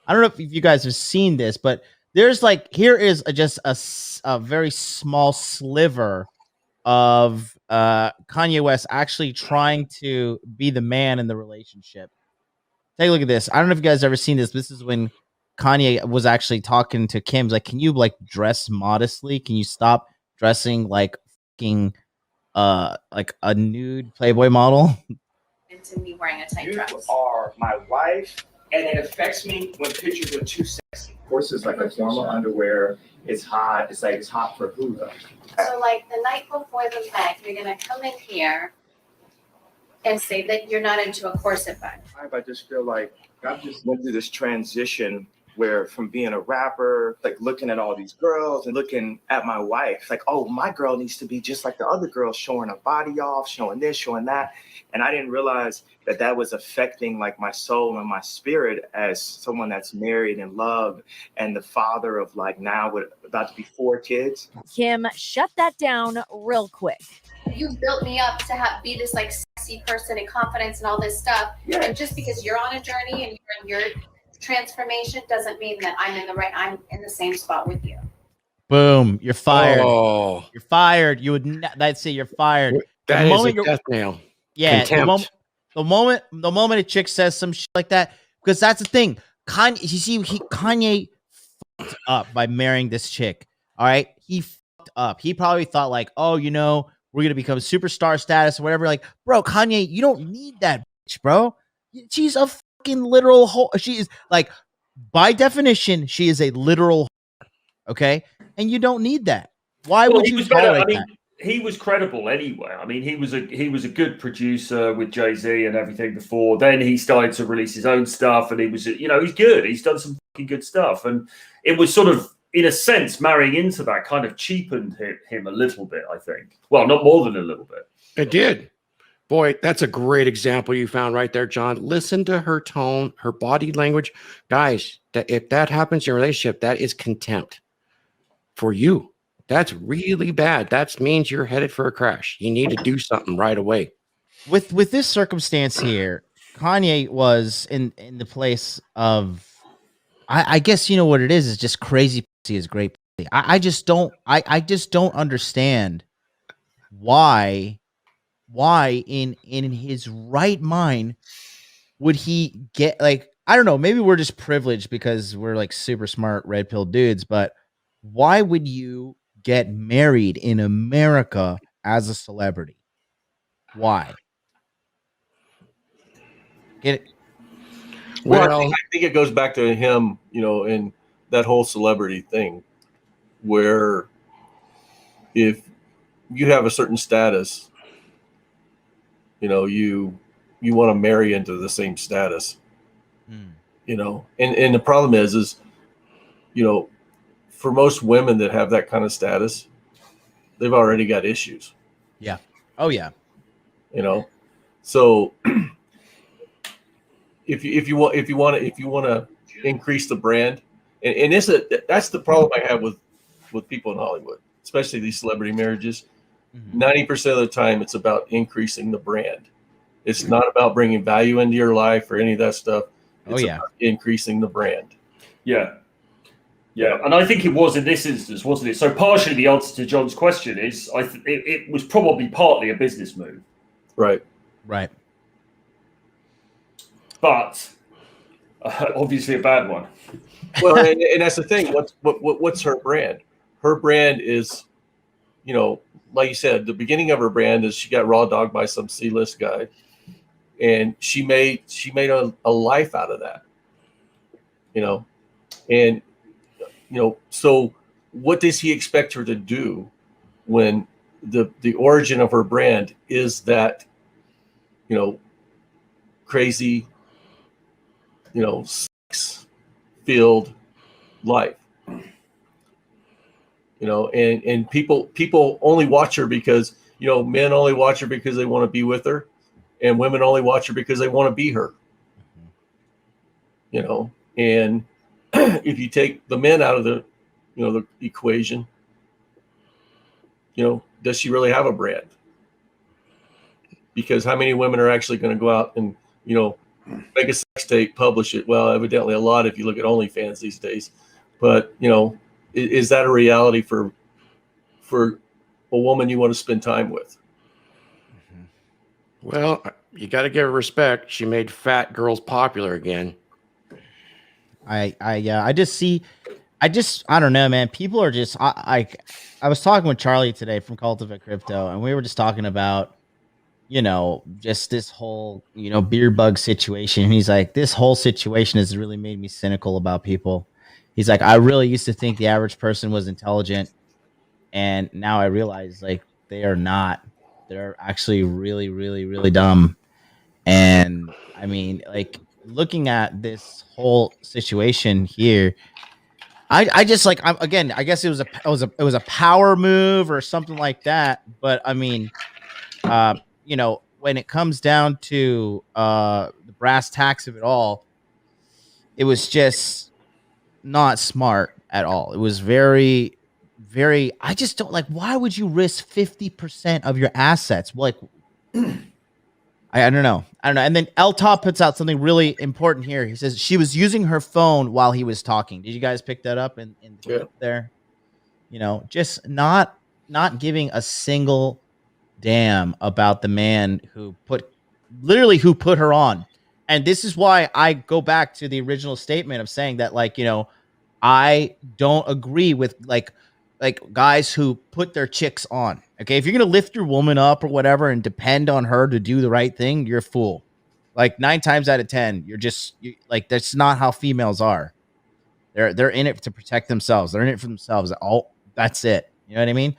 I don't know if you guys have seen this, but there's like here is just a very small sliver of Kanye West actually trying to be the man in the relationship. Take a look at this. I don't know if you guys ever seen this. This is when Kanye was actually talking to Kim's like, can you like dress modestly? Can you stop dressing like fucking like a nude Playboy model? Into me wearing a tight dress. You are my wife, and it affects me when pictures are too sexy. Of course, it's like a formal underwear. It's hot. It's like it's hot for who though? So like the night before the event, you're gonna come in here and say that you're not into a corset bag. I just feel like I've just went through this transition where from being a rapper, like looking at all these girls and looking at my wife, like, oh, my girl needs to be just like the other girls, showing her body off, showing this, showing that. And I didn't realize that that was affecting like my soul and my spirit as someone that's married and loved and the father of like now with about to be 4 kids. Kim, shut that down real quick. You built me up to be this like sexy person and confidence and all this stuff. Yeah. And just because you're on a journey and you're in your transformation doesn't mean that I'm in the same spot with you. Boom, you're fired. Oh, You're fired. You would that's it, you're fired. that is a death nail. Yeah, Contempt. the moment a chick says some shit like that, because that's the thing. Kanye fucked up by marrying this chick. All right, he fucked up. He probably thought like, oh, you know, we're gonna become superstar status or whatever. Like, bro, Kanye, you don't need that bitch, bro. She's a fucking literal whore. She is like, by definition, she is a literal whore, okay, and you don't need that. Why would you tolerate that? He was credible anyway. I mean, he was a good producer with Jay-Z and everything before. Then he started to release his own stuff, and he was, you know, he's good. He's done some fucking good stuff, and it was sort of, in a sense, marrying into that kind of cheapened him a little bit. I think. Well, not more than a little bit. It did. Boy, that's a great example you found right there, John. Listen to her tone, her body language, guys. That if that happens in your relationship, that is contempt for you. That's really bad. That means you're headed for a crash. You need to do something right away. With this circumstance here, Kanye was in the place of, I guess you know what it is just crazy pussy is great pussy. I just don't understand why in his right mind would he get, like, I don't know, maybe we're just privileged because we're like super smart red pill dudes, but why would you get married in America as a celebrity? Why? Get it? Well, I think it goes back to him, you know, and that whole celebrity thing, where if you have a certain status, you know, you want to marry into the same status, you know, and the problem is, you know, for most women that have that kind of status, they've already got issues. Yeah. Oh yeah. You know, so if you want to increase the brand, and that's the problem I have with people in Hollywood, especially these celebrity marriages. 90% of the time, it's about increasing the brand. It's not about bringing value into your life or any of that stuff. It's about increasing the brand. Yeah. Yeah, and I think it was in this instance, wasn't it? So partially the answer to John's question is it was probably partly a business move. Right. Right. But obviously a bad one. Well, and that's the thing. What's her brand? Her brand is, you know, like you said, the beginning of her brand is she got raw dogged by some C-list guy, and she made a life out of that. You know, and you know, so what does he expect her to do when the origin of her brand is that, you know, crazy, you know, sex-filled life? You know, and people only watch her because, you know, men only watch her because they want to be with her, and women only watch her because they want to be her. You know, and if you take the men out of the, you know, the equation, you know, does she really have a brand? Because how many women are actually going to go out and, you know, make a sex tape, publish it. Well, evidently a lot if you look at OnlyFans these days. But is that a reality for a woman you want to spend time with? Well, you got to give her respect. She made fat girls popular again. I don't know, man. People are just I was talking with Charlie today from Cultivate Crypto, and we were just talking about, just this whole, beer bug situation. And he's like, this whole situation has really made me cynical about people. He's like, I really used to think the average person was intelligent, and now I realize like they are not. They're actually really, really, really dumb. And I mean, like looking at this whole situation here, I just like I guess it was a power move or something like that. But I mean, when it comes down to the brass tacks of it all, it was just not smart at all. It was very, very. I just don't like. Why would you risk 50% of your assets? Like, I don't know. And then L Top puts out something really important here. He says she was using her phone while he was talking. Did you guys pick that up in the clip there? Just not giving a single damn about the man who put her on. And this is why I go back to the original statement of saying that, like, I don't agree with like guys who put their chicks on. Okay, if you're gonna lift your woman up or whatever and depend on her to do the right thing, you're a fool. Like 9 times out of 10, like that's not how females are. They're in it to protect themselves. They're in it for themselves. That's it. You know what I mean?